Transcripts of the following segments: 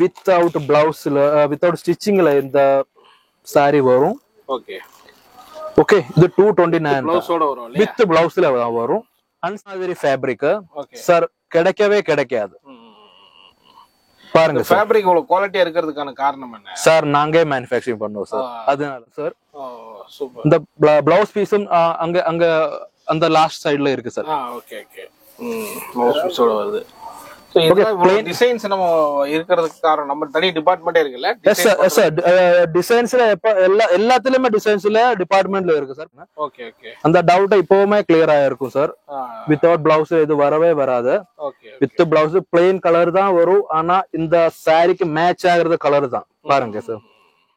without blouse without stitching இந்த saree வரும். Okay okay இது 229 ப்ளவுஸோட வரும் இல்லையா? வித் பிளவுஸ்ல வரும். அந்த மாதிரி ஃபேப்ரிக் ஓகே சார் கிடைக்கவே கிடைக்காது. பாருங்க சார், ஃபேப்ரிக் இவ்வளவு குவாலிட்டியா இருக்கிறதுக்கான காரணம் என்ன? சார் நாங்களே மேனுஃபேக்சரிங் பண்ணுவோம் சார். அதனால சார் சூப்பர். இந்த பிளவுஸ் பீஸும் அங்க அங்க அந்த லாஸ்ட் சைடுல இருக்கு சார். ஓகே ஓகே ப்ளவுஸ் பீஸோட வருது. சோ இதெல்லாம் டிசைன்ஸ் நம்ம இருக்கிறதுக்கு காரணம் நம்ம தனி டிபார்ட்மென்ட்டே இருக்குல்ல? எஸ் சார் டிசைன்ஸ்ல எல்லாத்துலயுமே டிசைன்ஸ்ல டிபார்ட்மெண்ட்ல இருக்கு சார். ஓகே ஓகே அந்த டவுட் இப்பவுமே கிளியர் ஆயிருக்கும் சார். வித்தவுட் பிளவுஸ் இது வரவே வராது. Okay with blouse plain colour தான் வரும். ஆனா இந்த சாரிக்கு மேட்ச் ஆகுறது கலர் தான். பாருங்க சார்,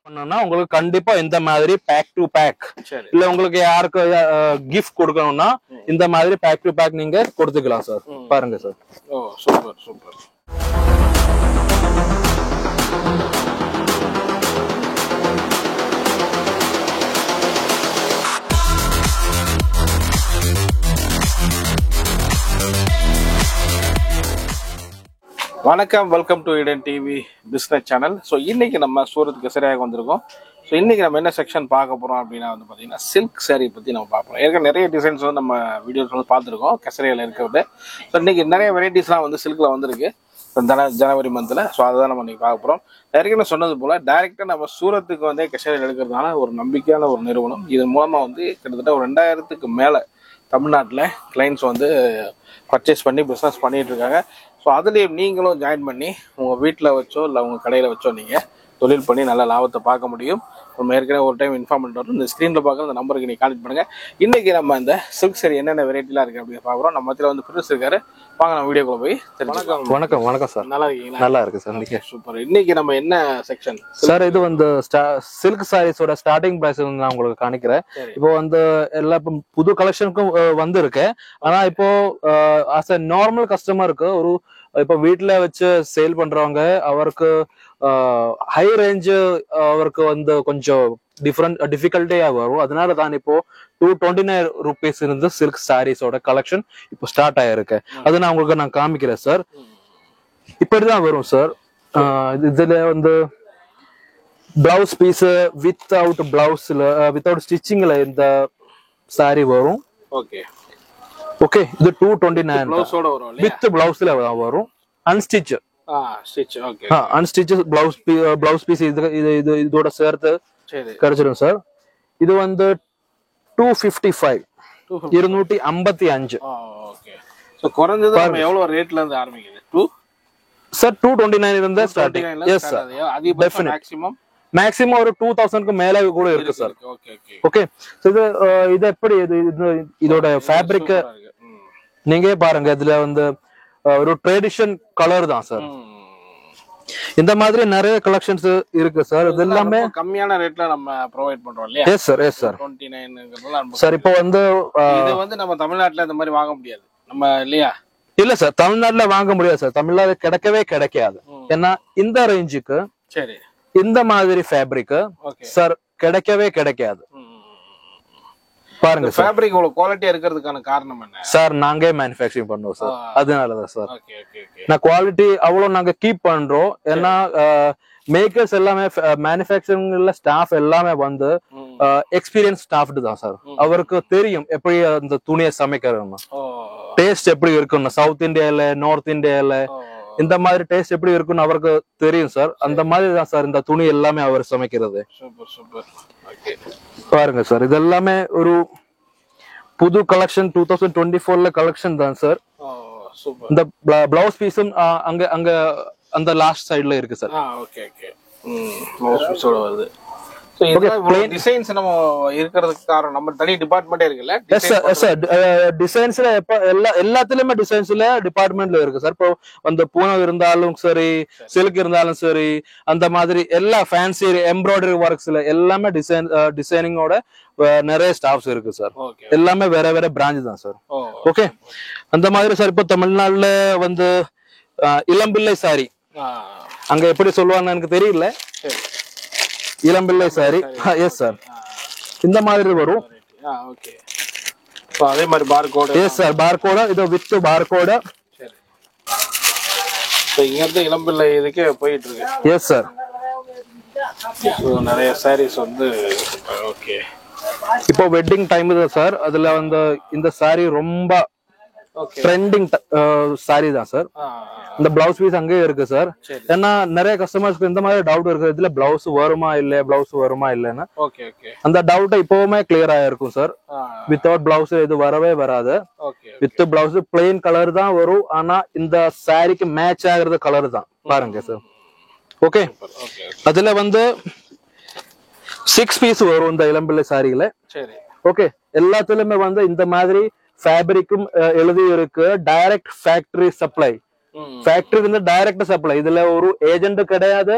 பண்ணா உங்களுக்கு கண்டிப்பா இந்த மாதிரி பேக் டு பேக் இல்ல உங்களுக்கு யாருக்கு கிஃப்ட் கொடுக்கணும்னா இந்த மாதிரி பேக் டு பேக் நீங்க கொடுத்துக்கலாம் சார். பாருங்க சார். ஓ சூப்பர் சூப்பர். வணக்கம், welcome to Eden TV business channel. So இன்னைக்கு நம்ம சூரத்துக்கு சரியாக வந்திருக்கோம். ஸோ இன்னைக்கு நம்ம என்ன செக்ஷன் பார்க்க போறோம் அப்படின்னா வந்து பார்த்தீங்கன்னா சில்க் சாரீ பற்றி நம்ம பார்ப்போம். ஏற்கனவே நிறைய டிசைன்ஸ் வந்து நம்ம வீடியோஸ் வந்து பார்த்துருக்கோம் கெசரியில் இருக்கிறது. ஸோ இன்னைக்கு நிறைய வெரைட்டிஸ்லாம் வந்து சில்கில் வந்திருக்கு ஜனவரி மந்தில். ஸோ அதை தான் நம்ம இன்னைக்கு பார்க்க போகிறோம். ஏற்கனவே சொன்னது போல் டைரெக்டாக நம்ம சூரத்துக்கு வந்து கெசரியில் எடுக்கிறதுனால ஒரு நம்பிக்கையான ஒரு நிறுவனம். இதன் மூலமாக வந்து கிட்டத்தட்ட ஒரு 2000க்கு மேலே தமிழ்நாட்டில் கிளைண்ட்ஸ் வந்து பர்ச்சேஸ் பண்ணி பிஸ்னஸ் பண்ணிகிட்டு இருக்காங்க. ஸோ அதுலேயும் நீங்களும் ஜாயின் பண்ணி உங்கள் வீட்டில் வச்சோ இல்லை உங்கள் கடையில் வச்சோ நீங்கள் தொழில் பண்ணி நல்ல லாபத்தை பார்க்க முடியும். நம்ம ஏற்கனவே ஒரு டைம் இன்ஃபார்ம் பண்ணிட்டு வரோம். இந்த ஸ்க்ரீனில் பார்க்குற அந்த நம்பருக்கு நீங்கள் கான்டெக்ட் பண்ணுங்கள். இன்றைக்கி நம்ம இந்த சில்க் சாரி என்னென்ன வெரைட்டிலாம் இருக்குது அப்படின்னு பார்க்குறோம். நம்ம மத்தியில் வந்து பிரின்ஸ் இருக்காரு. வாங்க நம்ம வீடியோக்குள்ள போய் வணக்கம். வணக்கம் வணக்கம் சார். நல்லா இருக்கீங்களா? நல்லா இருக்கு சார். நீங்க சூப்பர். இன்னைக்கு நம்ம என்ன செக்ஷன் சார்? இது வந்து சில்க் சாரீஸோட ஸ்டார்டிங் பிரைஸ் நான் உங்களுக்கு காணிக்கிறேன். இப்போ வந்து எல்லா புது கலெக்ஷனுக்கும் வந்திருக்கு. ஆனா இப்போ ஆஸ் அ நார்மல் கஸ்டமருக்கு ஒரு இப்போ வீட்டுல வச்சு சேல் பண்றவங்க அவருக்கு ஹை ரேஞ்சு அவருக்கு வந்து கொஞ்சம் டிஃபிகல்ட்டியா வரும். அதனால தான் இப்போ 229 rupees இருந்து சில்க் சாரீஸோட கலெக்ஷன் இப்போ ஸ்டார்ட் ஆயிருக்கு. அது நான் உங்களுக்கு நான் காமிக்கிறேன் சார். இப்படிதான் வரும் சார். இதுல வந்து பிளவுஸ் பீஸ் வித்தவுட் பிளவுஸ்ல வித்தவுட் ஸ்டிச்சிங்ல இந்த சாரி வரும். ஓகே ஓகே இது 229 ப்ளவுஸோட வரும் வித் பிளவுஸ்ல வரும். Unstitch stitch. Okay unstitch blouse piece இதோட சேர்த்து கிடைச்சிடும் சார். இது வந்து 255 255. ஓகே. சோ குறைஞ்சது நம்ம எவ்வளவு ரேட்ல இருந்து ஆரம்பிக்குது? சார் 229 இருந்து ஸ்டார்டிங். Yes sir. அதிகபட்சம் மேக்ஸிமம் ஒரு 2000க்கு மேல கூட இருக்கு சார். Okay okay okay. இது எப்படி இதோட ஃபேப்ரிக் நீங்க பாருங்க. இதுல வந்து ஒரு ட்ரெடிஷன் கலர் தான் சார். இந்த மாதிரி நிறைய கலெக்ஷன்ஸ் இருக்கு சார். இது எல்லாமே கம்மியான ரேட்ல நம்ம ப்ரொவைட் பண்றோம் இல்லையா? Yes sir. Yes sir. 29ங்கிறதுல சார் இப்போ வந்து இது வந்து நம்ம தமிழ்நாட்டுல இந்த மாதிரி வாங்க முடியாது நம்ம இல்லையா? இல்ல சார், தமிழ்நாட்டுல வாங்க முடியாது சார். தமிழ்நாடு கிடைக்கவே கிடைக்காது. ஏன்னா இந்த ரேஞ்சுக்கு சரி இந்த மாதிரி ஃபேப்ரிக் சார் கிடைக்கவே கிடைக்காது. பாருங்க சார், ஃபேப்ரிக் இவ்வளவு குவாலிட்டியா இருக்கிறதுக்கான காரணம் என்ன? சார் நாங்களே மேனுஃபேக்சரிங் பண்ணுவோம் சார். அதனாலதான் சார். Okay okay okay. நான் குவாலிட்டி அவ்வளவு நாங்க கீப் பண்றோம். ஏன்னா மேக்கர்ஸ் எல்லாமே மேனுஃபேக்சரிங்ல ஸ்டாஃப் எல்லாமே வந்து எக்ஸ்பீரியன்ஸ் ஸ்டாஃப்டு தான் சார். அவருக்கு தெரியும் எப்படி அந்த துணியை சமைக்கிறோம், டேஸ்ட் எப்படி இருக்குன்னு. சவுத் இந்தியால நார்த் இந்தியால இந்த மாதிரி டேஸ்ட் எப்படி இருக்குன்னு அவருக்கு தெரியும் சார். அந்த மாதிரி தான் சார் இந்த துணி எல்லாமே அவர் சமைக்கிறது. Super super. ஓகே பாருங்க சார், இது எல்லாமே ஒரு புது கலெக்ஷன் 2024ல கலெக்ஷன் தான் சார். சூப்பர். இந்த பிளவுஸ் பீஸும் அங்க அங்க அந்த லாஸ்ட் சைடுல இருக்கு சார். Okay okay. பிளவுஸ் பீஸோட வருது. சோ இதெல்லாம் டிசைன்ஸ் நம்ம இருக்கிறதுக்கு காரணம் நம்ம தனி டிபார்ட்மென்ட்டே இருக்குல்ல? Yes sir. டிசைன்ஸ்ல எல்லாத்துலயுமே டிசைன்ஸ்ல டிபார்ட்மெண்ட்ல இருக்கு சார். இப்போ அந்த பூனம் இருந்தாலும் சரி, சில்க் இருந்தாலும் சரி, அந்த மாதிரி எல்லா ஃபேன்சி எம்ப்ராய்டரி ஒர்க்ஸ்ல எல்லாமே டிசைனிங்கோட நிறைய ஸ்டாஃப்ஸ் இருக்கு சார். எல்லாமே வேற வேற பிரான்ச் தான் சார். ஓகே. அந்த மாதிரி சார் இப்போ தமிழ்நாடுல வந்து இளம்பிள்ளை சாரி அங்க எப்படி சொல்லுவாங்க எனக்கு தெரியல. இளம்பிள்ளை சாரி. Yes sir. இந்த மாதிரி வரும். ஓகே. சோ அதே மாதிரி பார்கோட். Yes sir. பார்கோட் இது வித் பார்கோட். சரி. ஸோ இங்கேருந்து இளம்பிள்ளை இதுக்கே போயிட்டு இருக்கு. Yes sir. ஸோ நிறைய சாரீஸ் வந்து ஓகே. இப்போ வெட்டிங் டைம் தான் சார். அதுல வந்து இந்த சாரி ரொம்ப ட்ரெண்டிங் சாரி தான் சார். இந்த பிளவுஸ் பீஸ் அங்கேயே இருக்கு சார். ஏன்னா நிறைய கஸ்டமர்ஸ்க்கு இந்த மாதிரி டவுட் இருக்கு, இதுல பிளவுஸ் வருமா இல்ல, பிளவுஸ் வருமா இல்லைன்னா அந்த டவுட் இப்பவுமே கிளியர் ஆயிருக்கும் சார். வித்தவுட் பிளவுஸ் இது வரவே வராது. வித் பிளவுஸ் பிளெயின் கலர் தான் வரும். ஆனா இந்த சாரிக்கு மேட்ச் ஆகுறது கலர் தான் பாருங்க சார். ஓகே, அதுல வந்து 6 பீஸ் வரும் இந்த இளம்பிள்ளை சாரியில. ஓகே, எல்லாத்துலயுமே வந்து இந்த மாதிரி ஃபேப்ரிக்கும் எழுதி இருக்கு. Direct factory supply. ஃபேக்டரி இருந்து டைரக்ட் சப்ளை. இதுல ஒரு ஏஜென்ட் கிடையாது,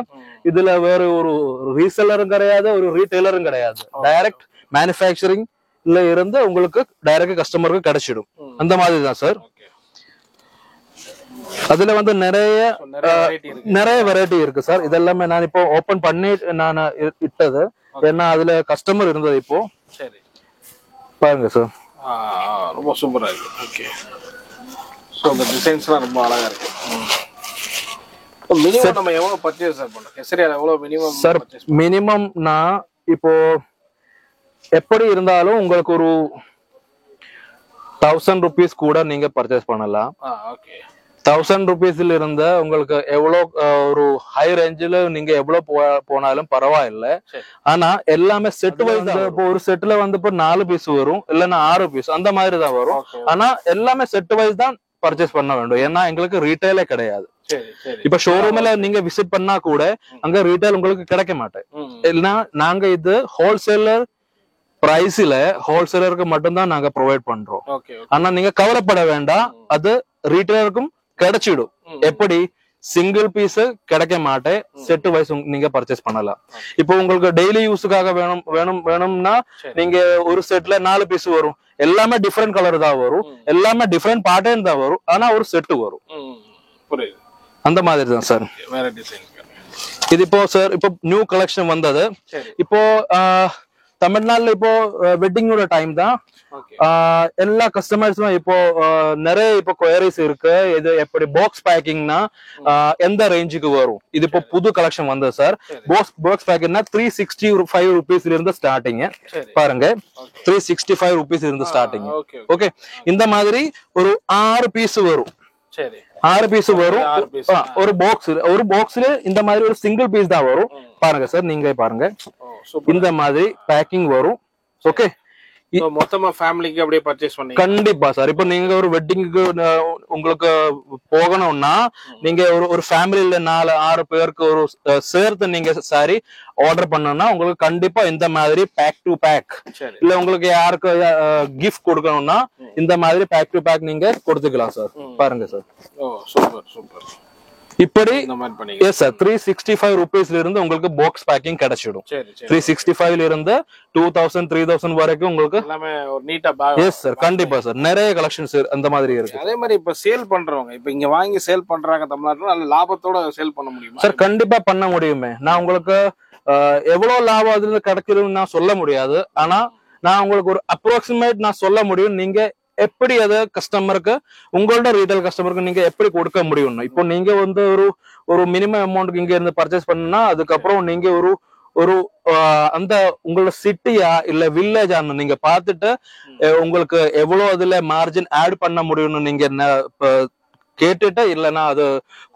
இதுல வேற ஒரு ரீசெல்லரும் கிடையாது, ஒரு ரீட்டைலரும் கிடையாது. டைரக்ட் மேனுஃபேக்சரிங்ல இருந்து உங்களுக்கு டைரக்ட் கஸ்டமருக்கு கிடைச்சிடும். அந்த மாதிரி தான் சார். அதுல வந்து நிறைய வெரைட்டி இருக்கு சார். இதெல்லாமே நான் இப்போ ஓபன் பண்ணி நான் இட்டது. ஏன்னா அதுல கஸ்டமர் இருந்தது. இப்போ பாருங்க சார், ரொம்ப சூப்பரா இருக்கு. ஓகே, ஸோ அந்த டிசைன்ஸ்லாம் ரொம்ப அழகா இருக்கு. மினிமம் நம்ம எவ்வளவு பர்ச்சேஸ் பண்ணோம் கேசரியால? எவ்வளவு மினிமம் சார்? மினிமம்னா இப்போ எப்படி இருந்தாலும் உங்களுக்கு ஒரு 1000 rupees கூட நீங்க பர்ச்சேஸ் பண்ணலாம். 1000 rupeesல இருந்த உங்களுக்கு எவ்வளவு ஒரு ஹை ரேஞ்சில நீங்க எவ்வளவு போனாலும் பரவாயில்லை. ஆனா எல்லாமே செட் வைஸ். இப்போ ஒரு செட்ல வந்து இப்போ 4 பீஸ் வரும், இல்லைன்னா 6 பீஸ் அந்த மாதிரி தான் வரும். ஆனா எல்லாமே செட் வைஸ் தான் பர்ச்சேஸ் பண்ண வேண்டும். ஏன்னா எங்களுக்கு ரீட்டைலே கிடையாது. இப்ப ஷோரூம்ல நீங்க விசிட் பண்ணா கூட அங்க ரீட்டைல் உங்களுக்கு கிடைக்க மாட்டேன். இல்லைன்னா நாங்க இது ஹோல்சேலர் பிரைஸ்ல ஹோல்சேலருக்கு மட்டும்தான் நாங்க ப்ரொவைட் பண்றோம். ஆனா நீங்க கவலைப்பட வேண்டாம், அது ரீட்டைலருக்கும் கிடைச்சிடும். எப்படி சிங்கிள் பீஸ் கிடைக்க மாட்டேன், செட் வைஸ் நீங்க பர்ச்சேஸ் பண்ணலாம். இப்போ உங்களுக்கு டெய்லி யூஸுக்காக வேணும்னா நீங்க ஒரு செட்ல 4 பீஸ் வரும். எல்லாமே டிஃப்ரெண்ட் கலர் தான் வரும், எல்லாமே டிஃப்ரெண்ட் பேட்டர்ன் தான் வரும். ஆனா ஒரு செட் வரும். அந்த மாதிரி தான் சார். இது இப்போ சார் இப்போ நியூ கலெக்ஷன் வந்தது. இப்போ தமிழ்நாடுல இப்போ வெட்டிங்கோட டைம் தான். எல்லா கஸ்டமர்ஸும் இப்போ நிறைய இப்போ கொயரிஸ் இருக்கு. இது எப்படி பாக்ஸ் பேக்கிங்னா எந்த ரேஞ்சுக்கு வரும்? இது இப்போ புது கலெக்ஷன் வந்தது சார். பாக்ஸ் பேக்கிங்னா 365 rupees இருந்து ஸ்டார்டிங். பாருங்க, 365 rupees இருந்து ஸ்டார்டிங். ஓகே, இந்த மாதிரி ஒரு 6 பீஸ் வரும். 6 பீஸ் வரும் ஒரு பாக்ஸ்ல. இந்த மாதிரி ஒரு சிங்கிள் பீஸ் தான் வரும். பாருங்க சார், நீங்க பாருங்க, இந்த மாதிரி பேக்கிங் வரும். ஓகே, மொத்தமா ஃபேமிலிக்கு அப்படியே பர்ச்சேஸ் பண்ணி கண்டிப்பா சார். இப்போ நீங்க ஒரு வெட்டிங்க்கு உங்களுக்கு போகணும்னா நீங்க ஒரு ஃபேமிலியில 4-6 பேருக்கு ஒரு சேர்த்து நீங்க சாரி ஆர்டர் பண்ணணும்னா உங்களுக்கு கண்டிப்பா இந்த மாதிரி பேக் டு பேக். இல்ல உங்களுக்கு யாருக்கு கிஃப்ட் கொடுக்கணும்னா இந்த மாதிரி பேக் டு பேக் நீங்க கொடுத்துக்கலாம் சார். பாருங்க சார், சூப்பர் சூப்பர். இப்படி எஸ் சார் 365 rupeesல இருந்து உங்களுக்கு பாக்ஸ் பேக்கிங் கிடைச்சிடும். 365ல இருந்து 2000 3000 வரைக்கும் உங்களுக்கு எல்லாமே ஒரு நீட்டா. எஸ் சார், கண்டிப்பா சார். நிறைய கலெக்ஷன்ஸ் அந்த மாதிரி இருக்கு. அதே மாதிரி இப்ப சேல் பண்றவங்க இப்ப இங்க வாங்கி சேல் பண்றாங்க தமிழ்நாட்டுல, நல்ல லாபத்தோட சேல் பண்ண முடியுமா சார்? கண்டிப்பா பண்ண முடியுமே. நான் உங்களுக்கு எவ்வளவு லாபம் அதுல கிடைக்குதுன்னு நான் சொல்ல முடியாது. ஆனா நான் உங்களுக்கு ஒரு அப்ராக்சிமேட் நான் சொல்ல முடியும். நீங்க எப்படி அதை கஸ்டமருக்கு, உங்களோட ரீட்டைல் கஸ்டமருக்கு நீங்க எப்படி கொடுக்க முடியும்? இப்போ நீங்க வந்து ஒரு மினிமம் அமௌண்ட்டுக்கு இங்க இருந்து பர்ச்சேஸ் பண்ணா அதுக்கப்புறம் நீங்க ஒரு அந்த உங்களோட சிட்டியா இல்ல வில்லேஜான்னு நீங்க பார்த்துட்டு உங்களுக்கு எவ்வளவு அதுல மார்ஜின் ஆட் பண்ண முடியும்னு நீங்க கேட்டுட்டு, இல்லைன்னா அது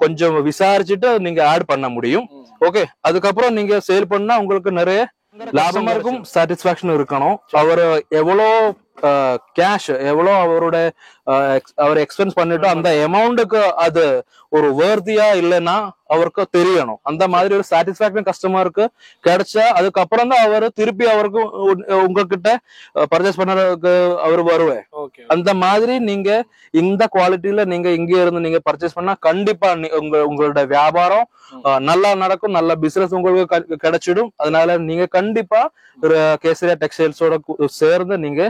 கொஞ்சம் விசாரிச்சுட்டு நீங்க ஆட் பண்ண முடியும். ஓகே, அதுக்கப்புறம் நீங்க சேல் பண்ணா உங்களுக்கு நிறைய லாபமா இருக்கும், சாட்டிஸ்பாக்சன் இருக்கணும். அவர் எவ்வளோ கேஷ் எவ்வளோ அவர் எக்ஸ்பென்ஸ் பண்ணிட்டு அந்த அமௌண்ட்டுக்கு அது ஒரு வேர்த்தியா இல்லைன்னா அவருக்கு தெரியணும். அந்த மாதிரி ஒரு சாட்டிஸ்பாக்சன் கஸ்டமருக்கு கிடைச்சா அதுக்கப்புறம் தான் அவர் திருப்பி அவருக்கு உங்ககிட்ட பர்ச்சேஸ் பண்ணறதுக்கு அவர் வருவேன். அந்த மாதிரி நீங்க இந்த குவாலிட்டியில நீங்க இங்க இருந்து நீங்க பர்ச்சேஸ் பண்ணா கண்டிப்பா உங்களோட வியாபாரம் நல்லா நடக்கும், நல்ல பிசினஸ் உங்களுக்கு கிடைச்சிடும். அதனால நீங்க கண்டிப்பா கேசரியா டெக்ஸ்டைல்ஸோட சேர்ந்து நீங்க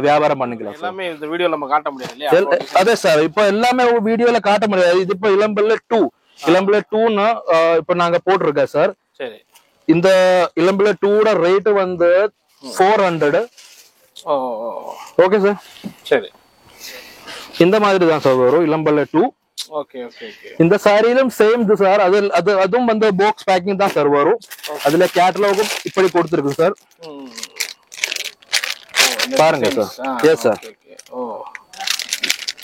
வியாபாரம் பண்ணிக்கலாம். எல்லாமே இந்த வீடியோல நம்ம காட்ட முடியாது. அதே சார், இப்போ எல்லாமே வீடியோல காட்ட முடியாது. இது இப்போ இளம்பிள்ளை 2ன்னு இப்ப நாங்க போட்டிருக்கேன் சார். சரி, இந்த இளம்பிள்ளை 2 ரேட் வந்து 400. Okay sir. சரி, இந்த மாதிரி தான் சார் வரும் இளம்பிள்ளை 2. Okay okay okay. இந்த சாரியிலும் சேம் இது சார். அதுவும் வந்து பாக்ஸ் பேக்கிங் தான் சார் வரும். அதுல கேட்டலாகும் இப்படி கொடுத்துருக்கு சார். பாருங்க sir. Yes sir. Oh,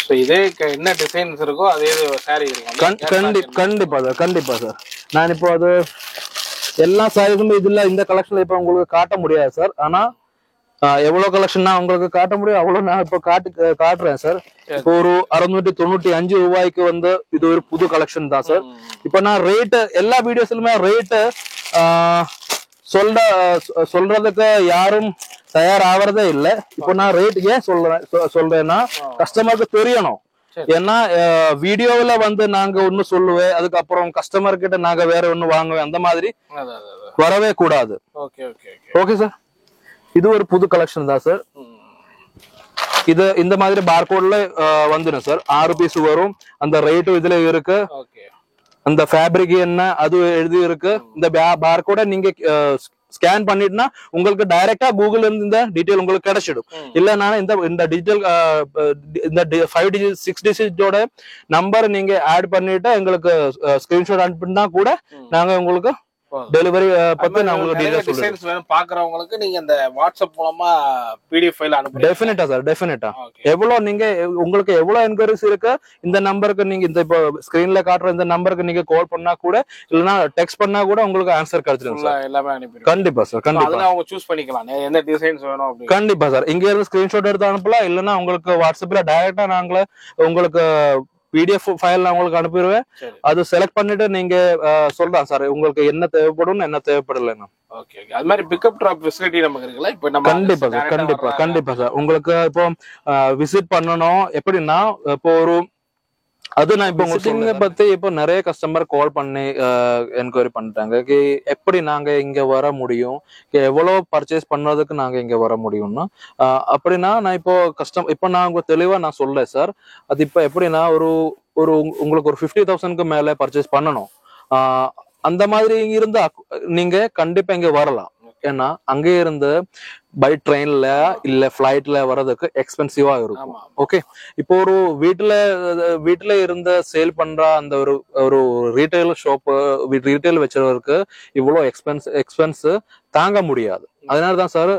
so இதே என்ன டிசைன்ஸ் இருக்கோ அதே சாரி இருக்கும். கண்டிப்பா சார், கண்டிப்பா சார். நான் இப்போ அது எல்லா சாரீஸுமே இதுல இந்த கலெக்ஷன்ல இப்ப உங்களுக்கு காட்ட முடியாது சார். ஆனா எவ்வளவு கலெக்ஷன் நான் உங்களுக்கு காட்ட முடியும் அவ்வளவு நான் இப்ப காட்டுறேன் சார். இப்போ ஒரு 695 ரூபாய்க்கு வந்து இது ஒரு புது கலெக்ஷன் தான் சார். இப்ப நான் ரேட்டு எல்லா வீடியோஸ்லுமே ரேட்டு சொல்றதுக்கு யாரும் தயாராகிறதே இல்ல. இப்போ நான் ரேட் ஏன் சொல்றேன்னா கஸ்டமருக்கு தெரியணும். ஏன்னா வீடியோல வந்து நாங்க ஒண்ணு சொல்லுவேன், அதுக்கப்புறம் கஸ்டமர் கிட்ட நாங்க வேற ஒண்ணு வாங்குவேன், அந்த மாதிரி வரவே கூடாது. Okay sir. இது ஒரு புது கலெக்ஷன் தான் சார். இது இந்த மாதிரி பார்கோட்ல வந்துடும் சார். 6 பீஸ் வரும். அந்த ரேட்டும் இதுல இருக்கு. அந்த ஃபேப்ரிக் என்ன அது எழுதி இருக்கு. இந்த பார்கோட நீங்க ஸ்கேன் பண்ணிட்டுனா உங்களுக்கு டைரக்டா கூகுள்ல இருந்து இந்த டீடைல் உங்களுக்கு கிடைச்சிடும். இல்லனா இந்த டிஜிட்டல் இந்த 5 டிஜிட் 6 டிஜிட்டோட நம்பர் நீங்க ஆட் பண்ணிட்டு எங்களுக்கு ஸ்கிரீன்ஷாட் அனுப்பினா கூட நாங்க உங்களுக்கு டெலிவரி பத்தி நான் உங்களுக்கு டீடைல்ஸ் டிசைன்ஸ் வேணும் பார்க்கறவங்களுக்கு நீங்க இந்த வாட்ஸ்அப் மூலமா PDF ஃபைல் அனுப்புங்க. டெஃபினட்டா சார், டெஃபினட்டா. எவ்வளவு நீங்க உங்களுக்கு எவ்வளவு என்கொயரிஸ் இருக்கு இந்த நம்பருக்கு நீங்க இந்த இப்போ ஸ்கிரீன்ல காட்டுற இந்த நம்பருக்கு நீங்க கால் பண்ணா கூட இல்லனா டெக்ஸ்ட் பண்ணா கூட உங்களுக்கு ஆன்சர் கிடைச்சிடும் சார். எல்லாமே அனுப்பிடுங்க. கண்டிப்பா சார், கண்டிப்பா. அதனால அவங்க சூஸ் பண்ணிக்கலாம் என்ன டிசைன்ஸ் வேணும் அப்படி. கண்டிப்பா சார். இங்க இருந்து ஸ்கிரீன்ஷாட் எடுத்து அனுப்பலாம். இல்லனா உங்களுக்கு வாட்ஸ்அப்ல டைரக்டா நாங்களே உங்களுக்கு PDF ஃபைல் நான் உங்களுக்கு அனுப்பிடுவேன். அது செலக்ட் பண்ணிட்டு நீங்க சொல்லலாம் சார் உங்களுக்கு என்ன தேவைப்படும் என்ன தேவைப்படலைன்னா. Okay okay. அது மாதிரி பிக்கப் டிராப் ஃபெசிலிட்டி நமக்கு இருக்குல்ல. இப்போ நம்ம கண்டிப்பா சார், கண்டிப்பா சார். உங்களுக்கு இப்போ விசிட் பண்ணணும் எப்படின்னா இப்போ ஒரு அது நான் இப்போ விசிட்டிங்க பத்தி இப்போ நிறைய கஸ்டமர் கால் பண்ணி என்கொயரி பண்ணிட்டாங்க. எப்படி நாங்க இங்க வர முடியும், எவ்வளவு பர்ச்சேஸ் பண்றதுக்கு நாங்க இங்க வர முடியும்னா அப்படின்னா நான் இப்போ நான் தெளிவா நான் சொல்றேன் சார். அது இப்போ எப்படின்னா ஒரு உங்களுக்கு ஒரு 50,000க்கு மேல பர்ச்சேஸ் பண்ணணும். அந்த மாதிரி இருந்தா நீங்க கண்டிப்பா இங்க வரலாம். ஏன்னா அங்கே இருந்து பை ட்ரெயின்ல இல்ல பிளைட்ல வர்றதுக்கு எக்ஸ்பென்சிவா இருக்கும். ஓகே. இப்போ ஒரு வீட்டுல இருந்து சேல் பண்ற அந்த ஒரு ரீட்டைல் ஷாப் ரீட்டைல் வச்சவருக்கு இவ்வளவு எக்ஸ்பென்ஸ் தாங்க முடியாது. அதனாலதான் சார்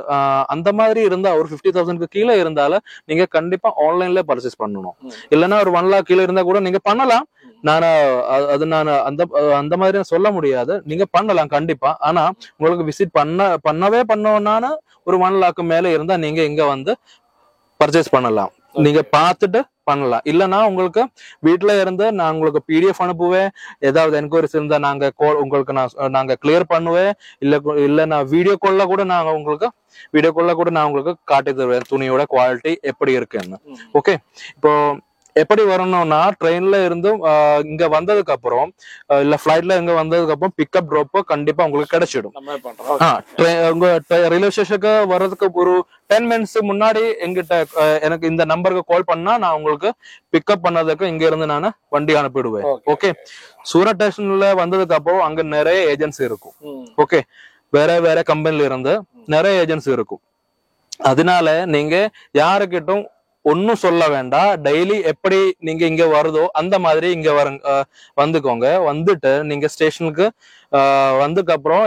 அந்த மாதிரி இருந்தா ஒரு 50,000க்கு கீழே இருந்தாலும் நீங்க கண்டிப்பா ஆன்லைன்ல பர்ச்சேஸ் பண்ணணும். இல்லைன்னா ஒரு 1 lakh கீழே இருந்தா கூட நீங்க பண்ணலாம். நான் அந்த மாதிரி சொல்ல முடியாது. நீங்க பண்ணலாம் கண்டிப்பா. ஆனா உங்களுக்கு விசிட் பண்ணோம்னா ஒரு 1 lakh மேல இருந்தா நீங்க இங்க வந்து பர்ச்சேஸ் பண்ணலாம். நீங்க பார்த்துட்டு பண்ணலாம். இல்லைன்னா உங்களுக்கு வீட்டுல இருந்து நான் உங்களுக்கு PDF அனுப்புவேன். ஏதாவது என்கொயரிஸ் இருந்தா உங்களுக்கு நாங்க கிளியர் பண்ணுவேன். இல்ல நான் வீடியோ கால்ல கூட நான் உங்களுக்கு காட்டி தருவேன் துணியோட குவாலிட்டி எப்படி இருக்குன்னு. ஓகே. இப்போ எப்படி வரணும்னா ட்ரெயின்ல இருந்தும் இங்க வந்ததுக்கு அப்புறம் இல்ல பிளைட்ல இங்க வந்ததுக்கு அப்புறம் பிக்கப் ட்ராப் கண்டிப்பா உங்களுக்கு கிடைச்சிடும். உங்க ரயில்வே ஸ்டேஷனுக்கு வர்றதுக்கு ஒரு 10 minutes முன்னாடி எங்கிட்ட எனக்கு இந்த நம்பருக்கு கால் பண்ணா நான் உங்களுக்கு பிக்கப் பண்ணதுக்கு இங்க இருந்து நான் வண்டி அனுப்பிடுவேன். ஓகே. சூரத் ஸ்டேஷன்ல வந்ததுக்கு அப்புறம் அங்க நிறைய ஏஜென்சி இருக்கும். ஓகே. வேற கம்பெனில இருந்து நிறைய ஏஜென்சி இருக்கும். அதனால நீங்க யாருக்கிட்டும் ஒன்னும் சொல்ல வேண்டாம். டெய்லி எப்படி நீங்க இங்க வருதோ அந்த மாதிரி இங்க வந்துக்கோங்க. வந்துட்டு நீங்க ஸ்டேஷனுக்கு வந்ததுக்கு அப்புறம்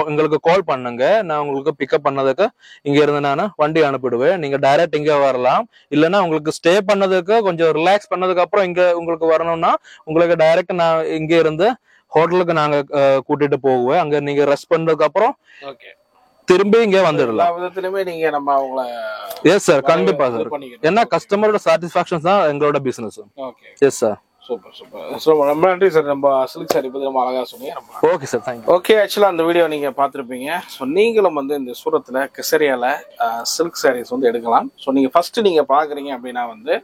எங்களுக்கு கால் பண்ணுங்க. நான் உங்களுக்கு பிக்கப் பண்ணதுக்கு இங்க இருந்து நான் வண்டி அனுப்பிடுவேன். நீங்க டைரக்ட் இங்க வரலாம். இல்லைன்னா உங்களுக்கு ஸ்டே பண்ணதுக்கு கொஞ்சம் ரிலாக்ஸ் பண்ணதுக்கு அப்புறம் இங்க உங்களுக்கு வரணும்னா உங்களுக்கு டைரக்ட் நான் இங்க இருந்து ஹோட்டலுக்கு நாங்க கூட்டிட்டு போகுவேன். அங்க நீங்க ரெஸ்ட் பண்ணதுக்கு அப்புறம் திரும்பி இங்க வந்துடலாம். நீங்க நம்ம அவங்கள எஸ் சார், கண்டிப்பா சார். ஏன்னா கஸ்டமரோட சாட்டிஸ்பாக்சன் தான் எங்களோட business. Yes sir. Super super. ரொம்ப நன்றி சார். நம்ம சில்க் சாரி பத்தி ரொம்ப அழகா சொன்னீங்க. Okay sir, thank you. ஓகே. ஆக்சுவலா அந்த வீடியோ நீங்க பாத்திருப்பீங்க. ஸோ நீங்களும் வந்து இந்த சூரத்துல கெசரியால சில்க் சாரீஸ் வந்து எடுக்கலாம். ஸோ நீங்க ஃபர்ஸ்ட் நீங்க பாக்குறீங்க அப்படின்னா வந்து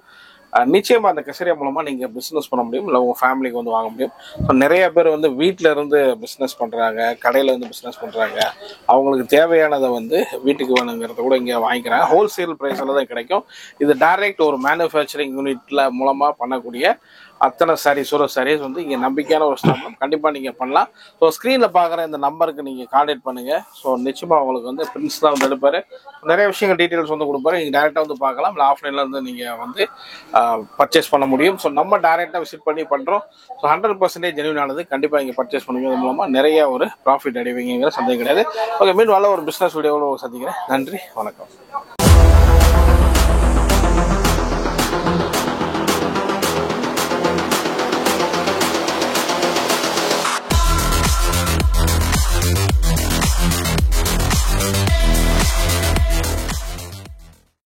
நிச்சயமா அந்த கெசரியா மூலமா நீங்க பிசினஸ் பண்ண முடியும். இல்லை உங்க ஃபேமிலிக்கு வந்து வாங்க முடியும். ஸோ நிறைய பேர் வந்து வீட்டில இருந்து பிசினஸ் பண்றாங்க, கடையில இருந்து பிசினஸ் பண்றாங்க. அவங்களுக்கு தேவையானதை வந்து வீட்டுக்கு வேணுங்கிறத கூட இங்க வாங்கிக்கிறாங்க. ஹோல்சேல் பிரைஸ்ல தான் கிடைக்கும். இது டைரக்ட் ஒரு மேனுஃபேக்சரிங் யூனிட்ல மூலமா பண்ணக்கூடிய அத்தனை சாரீஸ் சூரத் சாரீஸ் வந்து இங்கே நம்பிக்கையான ஒரு ஸ்தாபனம். கண்டிப்பாக நீங்கள் பண்ணலாம். ஸோ ஸ்க்ரீனில் பார்க்குற இந்த நம்பருக்கு நீங்கள் கான்டாக்ட் பண்ணுங்கள். ஸோ நிச்சயமாக உங்களுக்கு வந்து பிரின்ஸ் தான் வந்து எடுப்பார். நிறைய விஷயங்கள் டீட்டெயில்ஸ் வந்து கொடுப்பாரு. நீங்கள் டேரெக்டாக வந்து பார்க்கலாம். இல்லை ஆஃப்லைனில் வந்து நீங்கள் வந்து பர்ச்சேஸ் பண்ண முடியும். ஸோ நம்ம டேரெக்டாக விசிட் பண்ணி பண்ணுறோம். ஸோ 100% ஜென்யூனானது. கண்டிப்பாக இங்கே பர்ச்சேஸ் பண்ணுவீங்க. அது மூலமாக நிறைய ஒரு ப்ராஃபிட் அடைவீங்கிற சந்தேகம் கிடையாது. ஓகே, மீண்டும் நல்ல ஒரு பிஸ்னஸ் வீடியோவில் சந்திக்கிறேன். நன்றி, வணக்கம்.